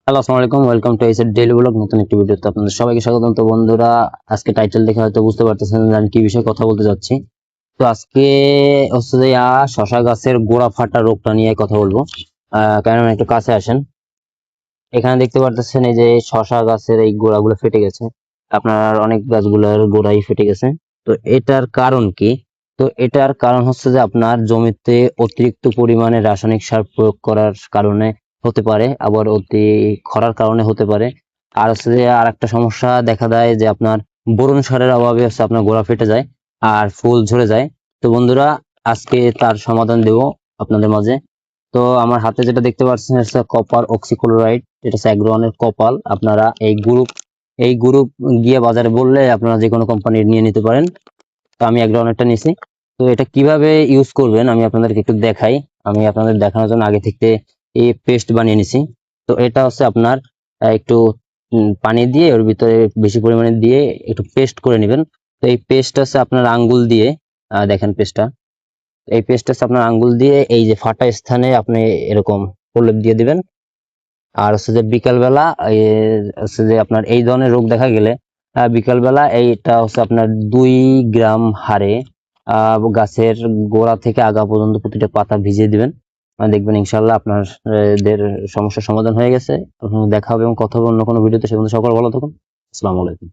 Hello, আসসালামু আলাইকুম। Welcome to SA daily blog. নতুন একটি ভিডিওতে আপনাদের সবাইকে স্বাগতম। তো বন্ধুরা, আজকে টাইটেল দেখে হয়তো বুঝতে পারতেছেন যে আমি কি বিষয়ে কথা বলতে যাচ্ছি। তো আজকে হচ্ছে যে শশা গাছের গোড়া ফাটা রোগটা নিয়ে কথা বলবো। কারণ একটু কাছে আসেন। এখানে দেখতে পারতেছেন এই যে শশা গাছের এই গোড়াগুলো ফেটে গেছে। আপনার অনেক গাছগুলোর গোড়াই ফেটে গেছে। তো এটার কারণ কি? তো এটার কারণ হচ্ছে যে আপনার জমিতে অতিরিক্ত পরিমাণে রাসায়নিক সার প্রয়োগ করার কারণে হতে পারে, আবার অতি খরার কারণে হতে পারে। আর হচ্ছে যে আর একটা সমস্যা দেখা দেয় যে আপনার বোরন সারের অভাবে হচ্ছে আপনার গোড়া ফেটে যায় আর ফুল ঝরে যায়। তো বন্ধুরা, আজকে তার সমাধান দেব আপনাদের মাঝে। তো আমার হাতে যেটা দেখতে পাচ্ছেন হচ্ছে কপার অক্সিক্লোরাইড, এটা হচ্ছে অ্যাগ্রোনের কপাল। আপনারা এই গ্রুপ গিয়ে বাজারে বললে আপনারা যে কোনো কোম্পানির নিয়ে নিতে পারেন। তো আমি অ্যাগ্রোনেরটা নিছি। তো এটা কিভাবে ইউজ করবেন আমি আপনাদেরকে একটু দেখাই। আমি আপনাদের দেখানোর জন্য আগে থেকে এই পেস্ট বানিয়ে নিছি। তো এটা হচ্ছে আপনার একটু পানি দিয়ে ওর ভিতরে বেশি পরিমাণে দিয়ে একটু পেস্ট করে নেবেন। তো এই পেস্ট আছে আপনার আঙ্গুল দিয়ে, দেখেন পেস্টটা, এই পেস্টটা আপনার আঙ্গুল দিয়ে এই যে ফাটা স্থানে আপনি এরকম প্রলেপ দিয়ে দিবেন। আর হচ্ছে যে বিকাল বেলা হচ্ছে যে আপনার এই ধরনের রোগ দেখা গেলে বিকাল বেলা এইটা হচ্ছে আপনার 2 গ্রাম হারে গাছের গোড়া থেকে আগা পর্যন্ত প্রতিটা পাতা ভিজিয়ে দিবেন। দেখবেন ইনশাল্লাহ আপনাদের সমস্যার সমাধান হয়ে গেছে। দেখা হবে এবং কথা হবে অন্য কোনো ভিডিওতে। সে পর্যন্ত সকল ভালো থাকুন। আসসালামু আলাইকুম।